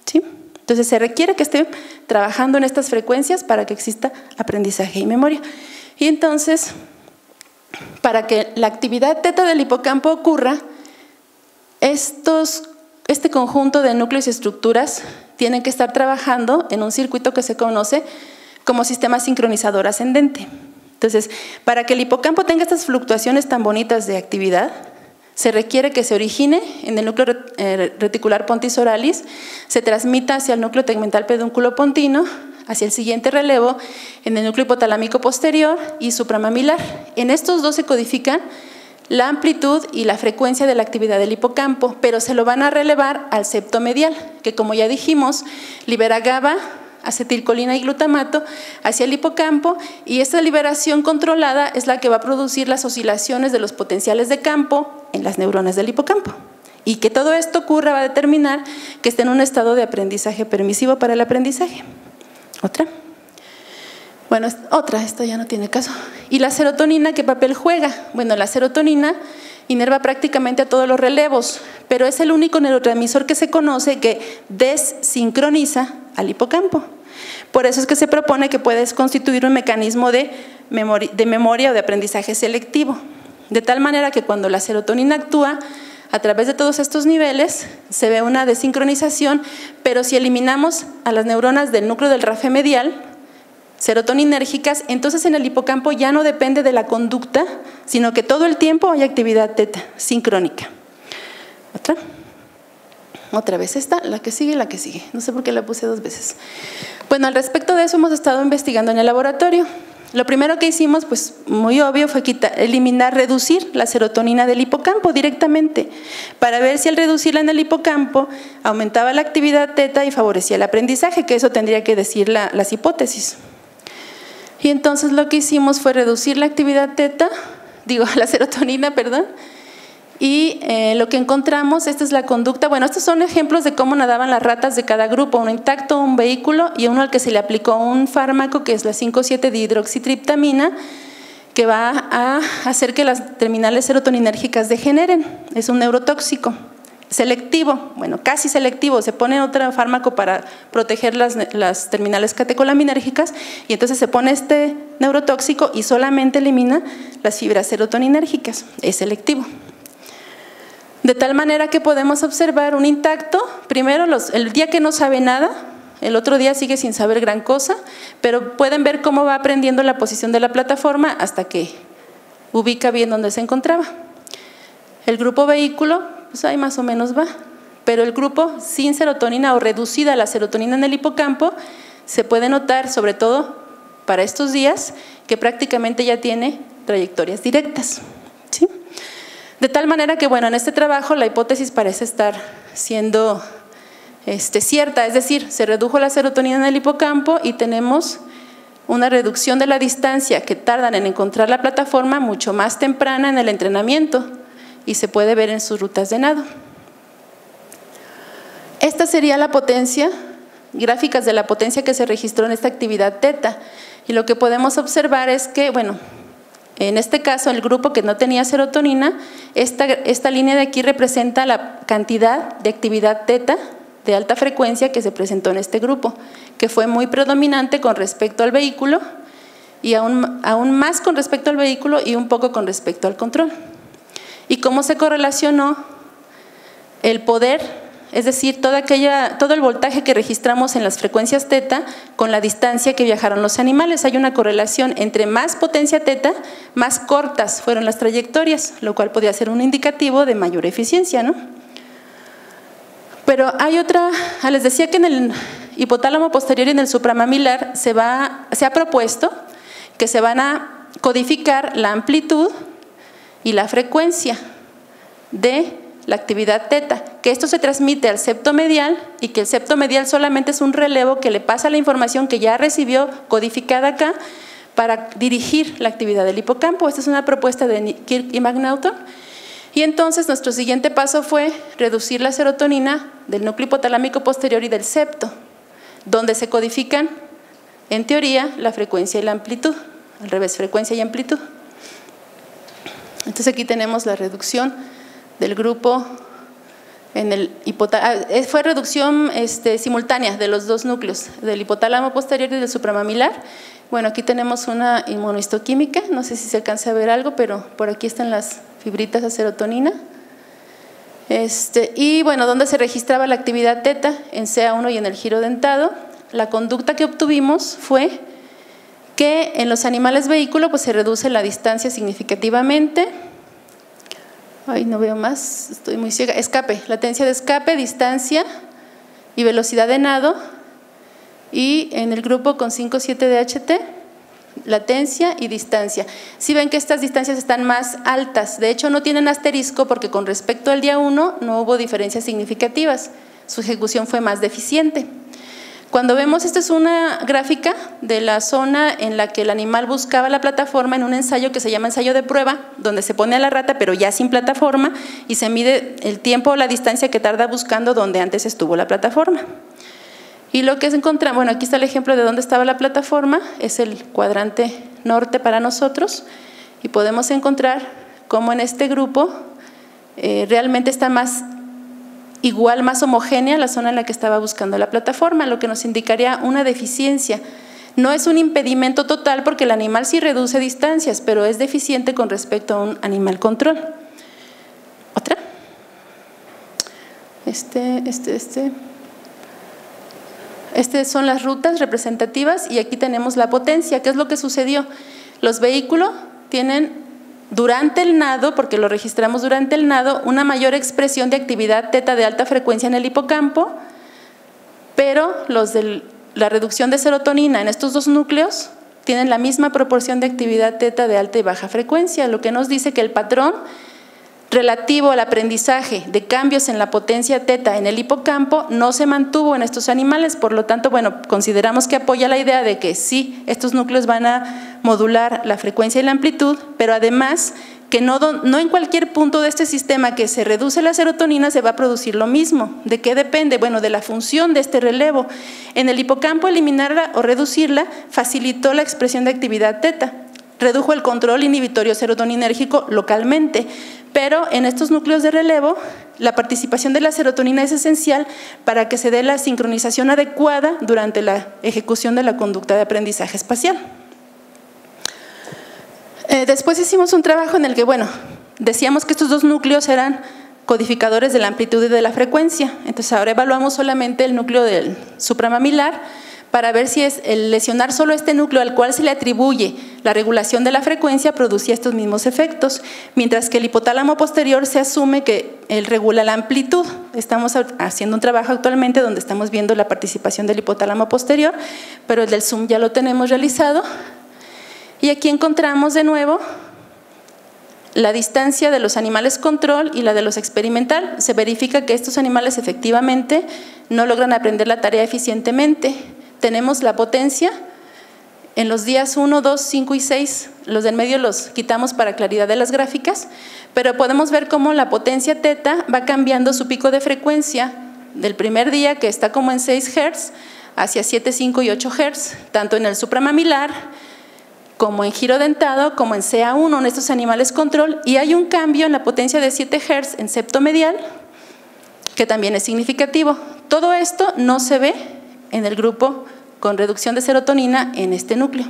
¿Sí? Entonces se requiere que esté trabajando en estas frecuencias para que exista aprendizaje y memoria. Y entonces, para que la actividad teta del hipocampo ocurra, este conjunto de núcleos y estructuras tienen que estar trabajando en un circuito que se conoce como sistema sincronizador ascendente. Entonces, para que el hipocampo tenga estas fluctuaciones tan bonitas de actividad, se requiere que se origine en el núcleo reticular pontis oralis, se transmita hacia el núcleo tegmental pedúnculo pontino, hacia el siguiente relevo en el núcleo hipotalámico posterior y supramamilar. En estos dos se codifican la amplitud y la frecuencia de la actividad del hipocampo, pero se lo van a relevar al septo medial, que como ya dijimos, libera GABA, acetilcolina y glutamato hacia el hipocampo, y esta liberación controlada es la que va a producir las oscilaciones de los potenciales de campo en las neuronas del hipocampo. Y que todo esto ocurra va a determinar que esté en un estado de aprendizaje permisivo para el aprendizaje. ¿Otra? Bueno, esta ya no tiene caso. ¿Y la serotonina qué papel juega? Bueno, la serotonina inerva prácticamente a todos los relevos, pero es el único neurotransmisor que se conoce que desincroniza al hipocampo. Por eso es que se propone que puede constituir un mecanismo de memoria o de aprendizaje selectivo, de tal manera que cuando la serotonina actúa a través de todos estos niveles se ve una desincronización, pero si eliminamos a las neuronas del núcleo del RAFE medial, serotoninérgicas, entonces en el hipocampo ya no depende de la conducta, sino que todo el tiempo hay actividad teta sincrónica. Otra vez esta, la que sigue y la que sigue. No sé por qué la puse dos veces. Bueno, al respecto de eso hemos estado investigando en el laboratorio. Lo primero que hicimos, pues muy obvio, fue reducir la serotonina del hipocampo directamente, para ver si al reducirla en el hipocampo aumentaba la actividad teta y favorecía el aprendizaje, que eso tendría que decir las hipótesis. Y entonces lo que hicimos fue reducir la actividad teta, la serotonina, perdón, y lo que encontramos, esta es la conducta, bueno, estos son ejemplos de cómo nadaban las ratas de cada grupo, uno intacto, un vehículo y uno al que se le aplicó un fármaco que es la 5,7-dihidroxitriptamina, que va a hacer que las terminales serotoninérgicas degeneren, es un neurotóxico. Selectivo, bueno, casi selectivo, se pone otro fármaco para proteger las terminales catecolaminérgicas y entonces se pone este neurotóxico y solamente elimina las fibras serotoninérgicas, es selectivo. De tal manera que podemos observar un intacto, primero el día que no sabe nada, el otro día sigue sin saber gran cosa, pero pueden ver cómo va aprendiendo la posición de la plataforma hasta que ubica bien dónde se encontraba. El grupo vehículo, pues ahí más o menos va, pero el grupo sin serotonina o reducida la serotonina en el hipocampo, se puede notar, sobre todo para estos días, que prácticamente ya tiene trayectorias directas. ¿Sí? De tal manera que, bueno, en este trabajo la hipótesis parece estar siendo cierta, es decir, se redujo la serotonina en el hipocampo y tenemos una reducción de la distancia que tardan en encontrar la plataforma mucho más temprana en el entrenamiento y se puede ver en sus rutas de nado. Esta sería la potencia, gráficas de la potencia que se registró en esta actividad teta, y lo que podemos observar es que, bueno, en este caso el grupo que no tenía serotonina, esta línea de aquí representa la cantidad de actividad teta de alta frecuencia que se presentó en este grupo, que fue muy predominante con respecto al vehículo y aún más con respecto al vehículo y un poco con respecto al control. ¿Y cómo se correlacionó el poder es decir, todo el voltaje que registramos en las frecuencias teta con la distancia que viajaron los animales. Hay una correlación entre más potencia teta, más cortas fueron las trayectorias, lo cual podría ser un indicativo de mayor eficiencia, ¿no? Pero hay otra, les decía que en el hipotálamo posterior y en el supramamilar se ha propuesto que se van a codificar la amplitud y la frecuencia de la actividad teta, que esto se transmite al septo medial y que el septo medial solamente es un relevo que le pasa la información que ya recibió codificada acá para dirigir la actividad del hipocampo. Esta es una propuesta de Kirk y McNaughton. Y entonces nuestro siguiente paso fue reducir la serotonina del núcleo hipotalámico posterior y del septo, donde se codifican, en teoría, la frecuencia y la amplitud, al revés, frecuencia y amplitud. Entonces aquí tenemos la reducción del grupo en el hipotálamo, fue reducción simultánea de los dos núcleos, del hipotálamo posterior y del supramamilar. Bueno, aquí tenemos una inmunohistoquímica, no sé si se alcanza a ver algo, pero por aquí están las fibritas de serotonina. Y bueno, donde se registraba la actividad teta en CA1 y en el giro dentado. La conducta que obtuvimos fue que en los animales vehículo pues se reduce la distancia significativamente. Ay, no veo más, estoy muy ciega. Escape, latencia de escape, distancia y velocidad de nado. Y en el grupo con 5,7-DHT, latencia y distancia. Si ven que estas distancias están más altas, de hecho no tienen asterisco porque con respecto al día 1 no hubo diferencias significativas, su ejecución fue más deficiente. Cuando vemos, esta es una gráfica de la zona en la que el animal buscaba la plataforma en un ensayo que se llama ensayo de prueba, donde se pone a la rata pero ya sin plataforma y se mide el tiempo o la distancia que tarda buscando donde antes estuvo la plataforma. Y lo que encontramos, bueno, aquí está el ejemplo de dónde estaba la plataforma, es el cuadrante norte para nosotros y podemos encontrar cómo en este grupo realmente está más igual, más homogénea la zona en la que estaba buscando la plataforma, lo que nos indicaría una deficiencia. No es un impedimento total porque el animal sí reduce distancias, pero es deficiente con respecto a un animal control. ¿Otra? Estas son las rutas representativas y aquí tenemos la potencia. ¿Qué es lo que sucedió? Los vehículos tienen durante el nado, porque lo registramos durante el nado, una mayor expresión de actividad teta de alta frecuencia en el hipocampo, pero los de la reducción de serotonina en estos dos núcleos tienen la misma proporción de actividad teta de alta y baja frecuencia, lo que nos dice que el patrón relativo al aprendizaje de cambios en la potencia teta en el hipocampo no se mantuvo en estos animales, por lo tanto, bueno, consideramos que apoya la idea de que sí, estos núcleos van a modular la frecuencia y la amplitud, pero además que no en cualquier punto de este sistema que se reduce la serotonina se va a producir lo mismo. ¿De qué depende? Bueno, de la función de este relevo. En el hipocampo, eliminarla o reducirla facilitó la expresión de actividad teta, redujo el control inhibitorio serotoninérgico localmente, pero en estos núcleos de relevo la participación de la serotonina es esencial para que se dé la sincronización adecuada durante la ejecución de la conducta de aprendizaje espacial. Después hicimos un trabajo en el que, bueno, decíamos que estos dos núcleos eran codificadores de la amplitud y de la frecuencia, entonces ahora evaluamos solamente el núcleo del supramamilar para ver si es el lesionar solo este núcleo al cual se le atribuye la regulación de la frecuencia producía estos mismos efectos, mientras que el hipotálamo posterior se asume que él regula la amplitud. Estamos haciendo un trabajo actualmente donde estamos viendo la participación del hipotálamo posterior, pero el del ZUM ya lo tenemos realizado. Y aquí encontramos de nuevo la distancia de los animales control y la de los experimental. Se verifica que estos animales efectivamente no logran aprender la tarea eficientemente. Tenemos la potencia en los días 1, 2, 5 y 6, los del medio los quitamos para claridad de las gráficas, pero podemos ver cómo la potencia teta va cambiando su pico de frecuencia del primer día, que está como en 6 Hz, hacia 7, 5 y 8 Hz, tanto en el supramamilar como en giro dentado, como en CA1, en estos animales control, y hay un cambio en la potencia de 7 Hz en septo medial, que también es significativo. Todo esto no se ve en el grupo con reducción de serotonina en este núcleo.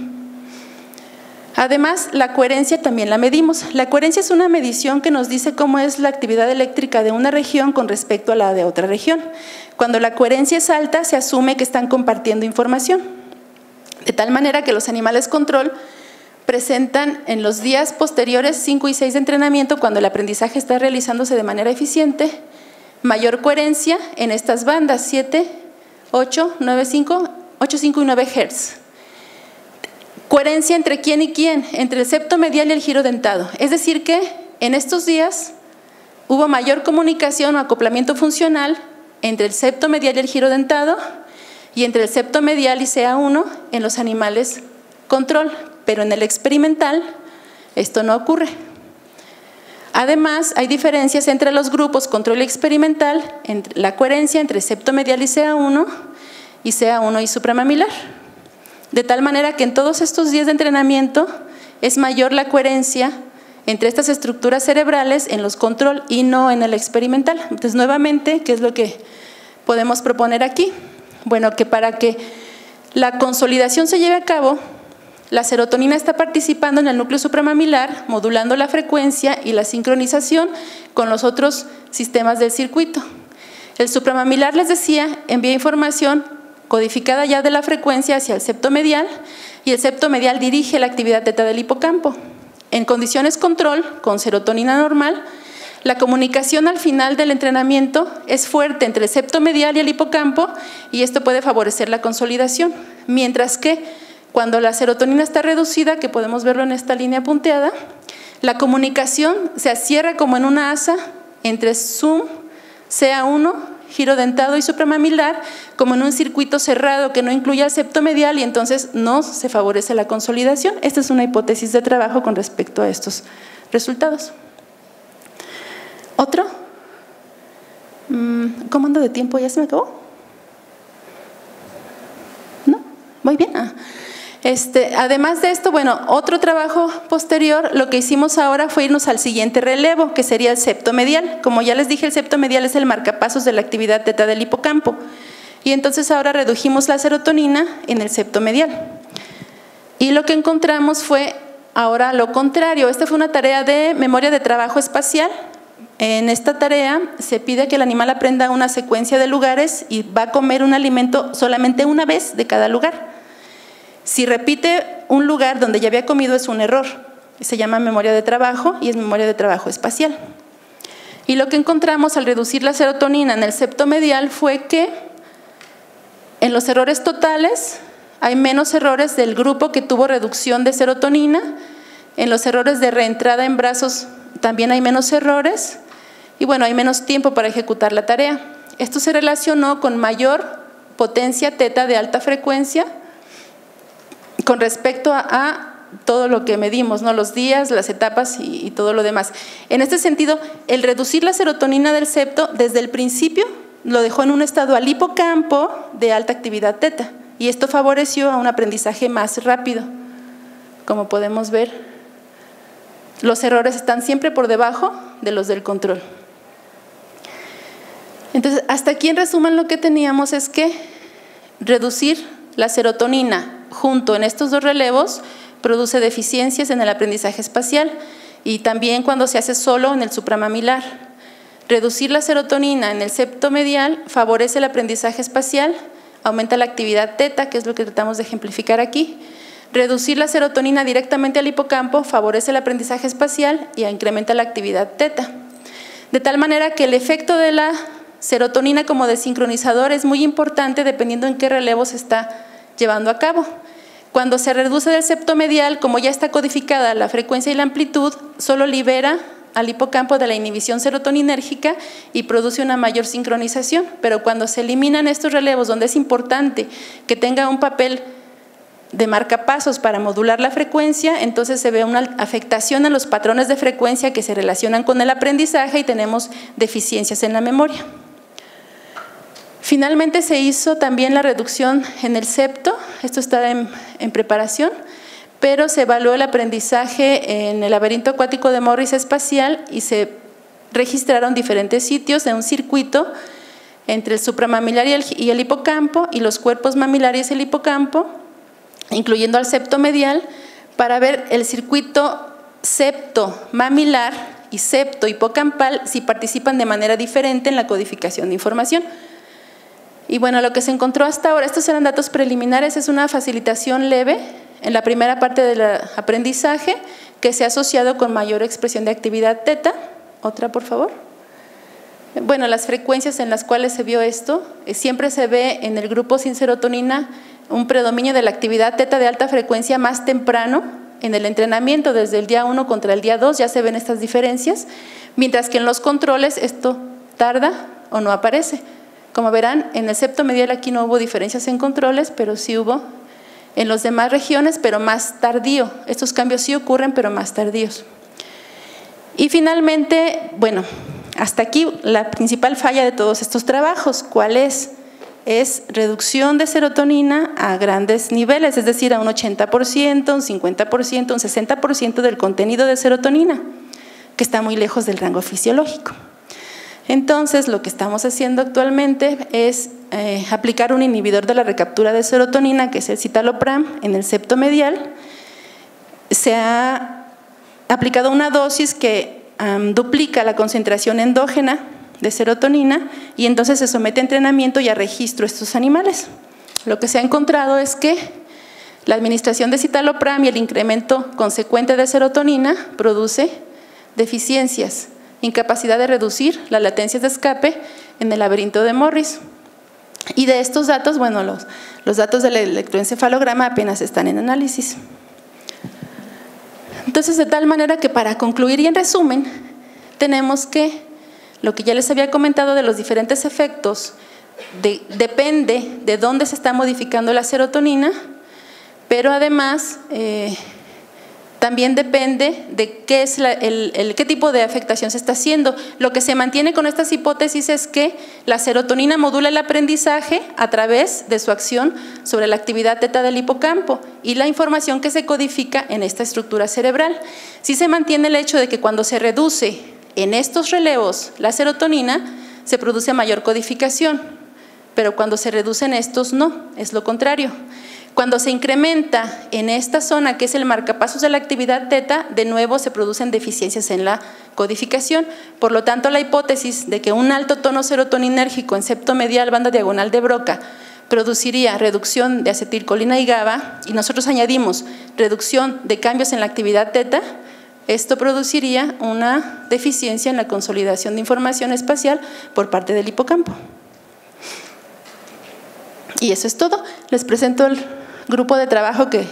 Además, la coherencia también la medimos. La coherencia es una medición que nos dice cómo es la actividad eléctrica de una región con respecto a la de otra región. Cuando la coherencia es alta, se asume que están compartiendo información. De tal manera que los animales control presentan en los días posteriores 5 y 6 de entrenamiento, cuando el aprendizaje está realizándose de manera eficiente, mayor coherencia en estas bandas 7, 8, 9, 5, 8, 5 y 9 Hz. Coherencia entre quién y quién, entre el septo medial y el giro dentado. Es decir que en estos días hubo mayor comunicación o acoplamiento funcional entre el septo medial y el giro dentado y entre el septo medial y CA1 en los animales control, pero en el experimental esto no ocurre. Además, hay diferencias entre los grupos control y experimental, entre la coherencia entre septo medial y CA1 y supramamilar. De tal manera que en todos estos días de entrenamiento es mayor la coherencia entre estas estructuras cerebrales en los control y no en el experimental. Entonces, nuevamente, ¿qué es lo que podemos proponer aquí? Bueno, que para que la consolidación se lleve a cabo, la serotonina está participando en el núcleo supramamilar, modulando la frecuencia y la sincronización con los otros sistemas del circuito. El supramamilar, les decía, envía información codificada ya de la frecuencia hacia el septo medial, y el septo medial dirige la actividad teta del hipocampo. En condiciones control, con serotonina normal, la comunicación al final del entrenamiento es fuerte entre el septo medial y el hipocampo, y esto puede favorecer la consolidación. Mientras que cuando la serotonina está reducida, que podemos verlo en esta línea punteada, la comunicación se cierra como en una asa entre SUM, CA1, giro dentado y supramamilar, como en un circuito cerrado que no incluye al septo medial, y entonces no se favorece la consolidación. Esta es una hipótesis de trabajo con respecto a estos resultados. ¿Otro? ¿Cómo ando de tiempo? ¿Ya se me acabó? ¿No? ¿Muy bien? Además de esto, bueno, otro trabajo posterior, lo que hicimos ahora fue irnos al siguiente relevo, que sería el septo medial. Como ya les dije, el septo medial es el marcapasos de la actividad teta del hipocampo. Y entonces ahora redujimos la serotonina en el septo medial. Y lo que encontramos fue ahora lo contrario. Esta fue una tarea de memoria de trabajo espacial. En esta tarea se pide que el animal aprenda una secuencia de lugares y va a comer un alimento solamente una vez de cada lugar. Si repite un lugar donde ya había comido, es un error. Se llama memoria de trabajo y es memoria de trabajo espacial. Y lo que encontramos al reducir la serotonina en el septo medial fue que en los errores totales hay menos errores del grupo que tuvo reducción de serotonina. En los errores de reentrada en brazos también hay menos errores. Y bueno, hay menos tiempo para ejecutar la tarea. Esto se relacionó con mayor potencia teta de alta frecuencia con respecto a todo lo que medimos, ¿no? Los días, las etapas y todo lo demás. En este sentido, el reducir la serotonina del septo desde el principio lo dejó en un estado al hipocampo de alta actividad teta, y esto favoreció a un aprendizaje más rápido. Como podemos ver, los errores están siempre por debajo de los del control. Entonces, hasta aquí en resumen lo que teníamos es que reducir la serotonina junto en estos dos relevos produce deficiencias en el aprendizaje espacial, y también cuando se hace solo en el supramamilar. Reducir la serotonina en el septo medial favorece el aprendizaje espacial, aumenta la actividad teta, que es lo que tratamos de ejemplificar aquí. Reducir la serotonina directamente al hipocampo favorece el aprendizaje espacial y incrementa la actividad teta. De tal manera que el efecto de la serotonina como desincronizador es muy importante dependiendo en qué relevo se está llevando a cabo. Cuando se reduce del septo medial, como ya está codificada la frecuencia y la amplitud, solo libera al hipocampo de la inhibición serotoninérgica y produce una mayor sincronización. Pero cuando se eliminan estos relevos donde es importante que tenga un papel de marcapasos para modular la frecuencia, entonces se ve una afectación a los patrones de frecuencia que se relacionan con el aprendizaje y tenemos deficiencias en la memoria. Finalmente se hizo también la reducción en el septo, esto está en preparación, pero se evaluó el aprendizaje en el laberinto acuático de Morris espacial y se registraron diferentes sitios de un circuito entre el supramamilar y el hipocampo y los cuerpos mamilares y el hipocampo, incluyendo al septo medial, para ver el circuito septo-mamilar y septo-hipocampal si participan de manera diferente en la codificación de información. Y bueno, lo que se encontró hasta ahora, estos eran datos preliminares, es una facilitación leve en la primera parte del aprendizaje que se ha asociado con mayor expresión de actividad teta. Otra, por favor. Bueno, las frecuencias en las cuales se vio esto, siempre se ve en el grupo sin serotonina un predominio de la actividad teta de alta frecuencia más temprano en el entrenamiento, desde el día 1 contra el día 2 ya se ven estas diferencias, mientras que en los controles esto tarda o no aparece. Como verán, en el septo medial aquí no hubo diferencias en controles, pero sí hubo en las demás regiones, pero más tardío. Estos cambios sí ocurren, pero más tardíos. Y finalmente, bueno, hasta aquí la principal falla de todos estos trabajos, ¿cuál es? Es reducción de serotonina a grandes niveles, es decir, a un 80%, un 50%, un 60% del contenido de serotonina, que está muy lejos del rango fisiológico. Entonces, lo que estamos haciendo actualmente es aplicar un inhibidor de la recaptura de serotonina, que es el citalopram, en el septo medial. Se ha aplicado una dosis que duplica la concentración endógena de serotonina y entonces se somete a entrenamiento y a registro a estos animales. Lo que se ha encontrado es que la administración de citalopram y el incremento consecuente de serotonina produce deficiencias, incapacidad de reducir las latencias de escape en el laberinto de Morris. Y de estos datos, bueno, los datos del electroencefalograma apenas están en análisis. Entonces, de tal manera que para concluir y en resumen, tenemos que, lo que ya les había comentado de los diferentes efectos, depende de dónde se está modificando la serotonina, pero además también depende de qué es qué tipo de afectación se está haciendo. Lo que se mantiene con estas hipótesis es que la serotonina modula el aprendizaje a través de su acción sobre la actividad teta del hipocampo y la información que se codifica en esta estructura cerebral. Sí se mantiene el hecho de que cuando se reduce en estos relevos la serotonina, se produce mayor codificación, pero cuando se reducen estos no, es lo contrario. Cuando se incrementa en esta zona, que es el marcapasos de la actividad teta, de nuevo se producen deficiencias en la codificación. Por lo tanto, la hipótesis de que un alto tono serotoninérgico en septo medial, banda diagonal de Broca, produciría reducción de acetilcolina y GABA, y nosotros añadimos reducción de cambios en la actividad teta, esto produciría una deficiencia en la consolidación de información espacial por parte del hipocampo. Y eso es todo. Les presento el grupo de trabajo que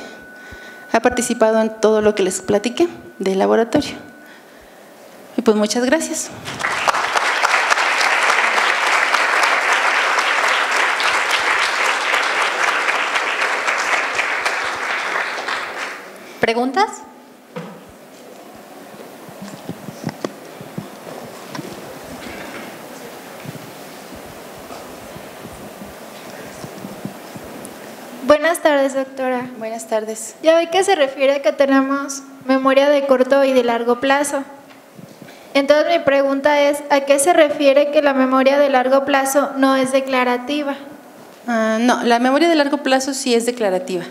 ha participado en todo lo que les platiqué del laboratorio. Y pues muchas gracias. ¿Preguntas? Buenas tardes, doctora. Buenas tardes. Ya ve que se refiere a que tenemos memoria de corto y de largo plazo. Entonces mi pregunta es, ¿a qué se refiere que la memoria de largo plazo no es declarativa? No, la memoria de largo plazo sí es declarativa.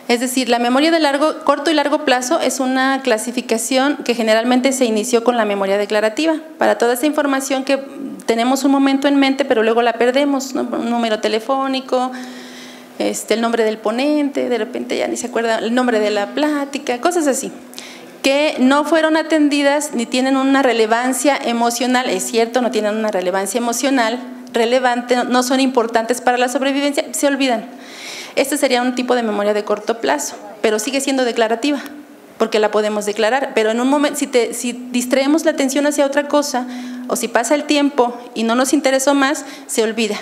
Es decir, la memoria de corto y largo plazo es una clasificación que generalmente se inició con la memoria declarativa. Para toda esa información que tenemos un momento en mente, pero luego la perdemos, ¿no? Un número telefónico, el nombre del ponente, de repente ya ni se acuerda el nombre de la plática, cosas así, que no fueron atendidas ni tienen una relevancia emocional, es cierto, no tienen una relevancia emocional relevante, no son importantes para la sobrevivencia, se olvidan. Este sería un tipo de memoria de corto plazo, pero sigue siendo declarativa, porque la podemos declarar, pero en un momento, si distraemos la atención hacia otra cosa, o si pasa el tiempo y no nos interesó más, se olvida.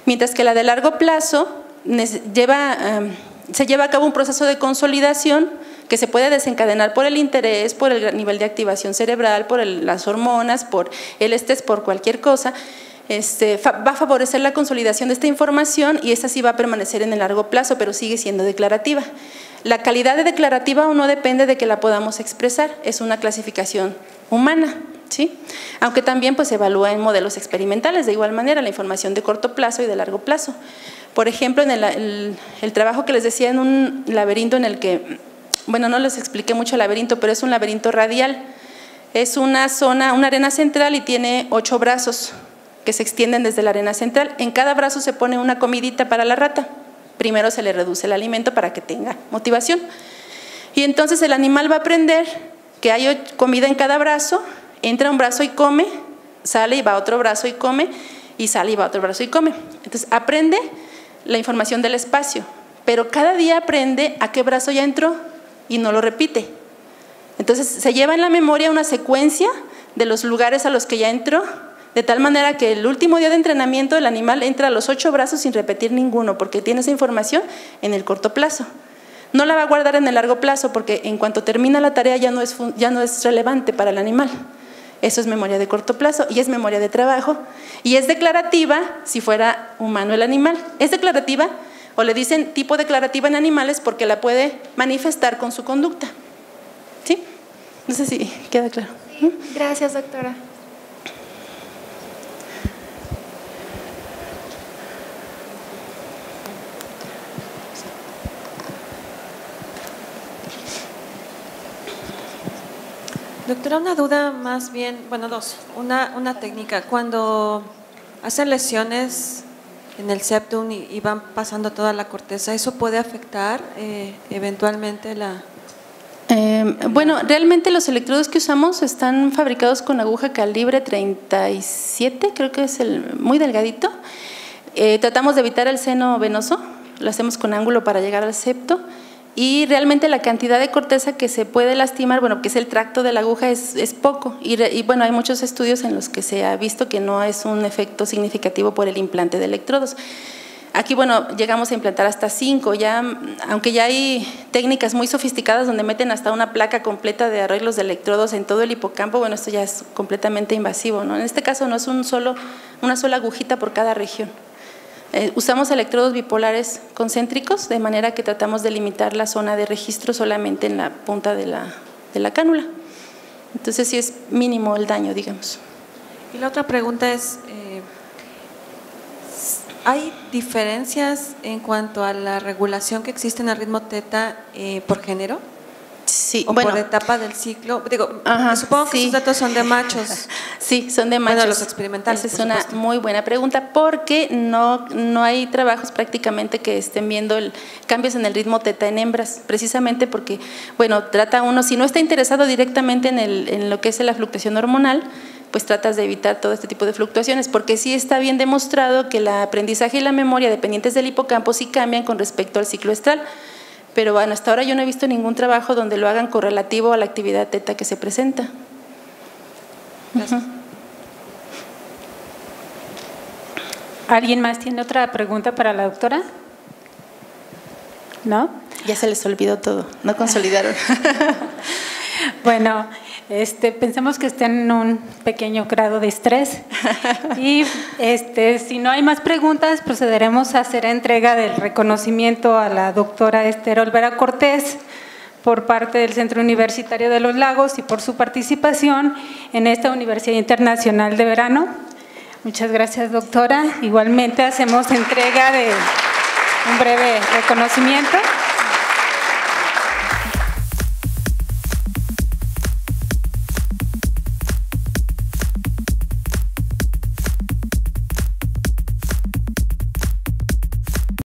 Mientras que la de largo plazo se lleva a cabo un proceso de consolidación que se puede desencadenar por el interés, por el nivel de activación cerebral, por las hormonas, por el estrés, por cualquier cosa. Va a favorecer la consolidación de esta información y esta sí va a permanecer en el largo plazo, pero sigue siendo declarativa. La calidad de declarativa o no depende de que la podamos expresar, es una clasificación humana, ¿sí? Aunque también pues, se evalúa en modelos experimentales de igual manera la información de corto plazo y de largo plazo. Por ejemplo, en el trabajo que les decía en un laberinto en el que bueno, no les expliqué mucho el laberinto, pero es un laberinto radial. Es una zona, una arena central y tiene 8 brazos que se extienden desde la arena central. En cada brazo se pone una comidita para la rata. Primero se le reduce el alimento para que tenga motivación. Y entonces el animal va a aprender que hay comida en cada brazo, entra a un brazo y come, sale y va a otro brazo y come, y sale y va a otro brazo y come. Entonces aprende la información del espacio, pero cada día aprende a qué brazo ya entró y no lo repite. Entonces se lleva en la memoria una secuencia de los lugares a los que ya entró, de tal manera que el último día de entrenamiento el animal entra a los 8 brazos sin repetir ninguno, porque tiene esa información en el corto plazo. No la va a guardar en el largo plazo, porque en cuanto termina la tarea ya no es relevante para el animal. Eso es memoria de corto plazo y es memoria de trabajo. Y es declarativa si fuera humano el animal. Es declarativa, o le dicen tipo declarativa en animales, porque la puede manifestar con su conducta. ¿Sí? No sé si queda claro. Sí, gracias, doctora. Doctora, una duda más bien, bueno, dos. Una técnica. Cuando hacen lesiones en el septum y van pasando toda la corteza, ¿eso puede afectar eventualmente la...? Bueno, realmente los electrodos que usamos están fabricados con aguja calibre 37, creo que es el muy delgadito. Tratamos de evitar el seno venoso, lo hacemos con ángulo para llegar al septo. Y realmente la cantidad de corteza que se puede lastimar, bueno, que es el tracto de la aguja, es poco. Y bueno, hay muchos estudios en los que se ha visto que no es un efecto significativo por el implante de electrodos. Aquí, bueno, llegamos a implantar hasta 5, ya, aunque ya hay técnicas muy sofisticadas donde meten hasta una placa completa de arreglos de electrodos en todo el hipocampo, bueno, esto ya es completamente invasivo, ¿no? En este caso no es una sola agujita por cada región. Usamos electrodos bipolares concéntricos, de manera que tratamos de limitar la zona de registro solamente en la punta de la cánula. Entonces sí es mínimo el daño, digamos. Y la otra pregunta es, ¿hay diferencias en cuanto a la regulación que existe en el ritmo teta por género? Sí, o bueno, por etapa del ciclo. Digo, ajá, supongo que sí. sus datos son de machos. Sí, son de machos. Bueno, los experimentales. Esa es una muy buena pregunta, porque no hay trabajos prácticamente que estén viendo cambios en el ritmo teta en hembras, precisamente porque, bueno, trata uno, si no está interesado directamente en lo que es la fluctuación hormonal, pues tratas de evitar todo este tipo de fluctuaciones, porque sí está bien demostrado que el aprendizaje y la memoria dependientes del hipocampo sí cambian con respecto al ciclo estral. Pero bueno, hasta ahora yo no he visto ningún trabajo donde lo hagan correlativo a la actividad teta que se presenta. Gracias. ¿Alguien más tiene otra pregunta para la doctora? ¿No? Ya se les olvidó todo, no consolidaron. Bueno, pensamos que están en un pequeño grado de estrés y si no hay más preguntas, procederemos a hacer entrega del reconocimiento a la doctora Esther Olvera Cortés por parte del Centro Universitario de los Lagos y por su participación en esta Universidad Internacional de Verano. Muchas gracias, doctora. Igualmente hacemos entrega de un breve reconocimiento.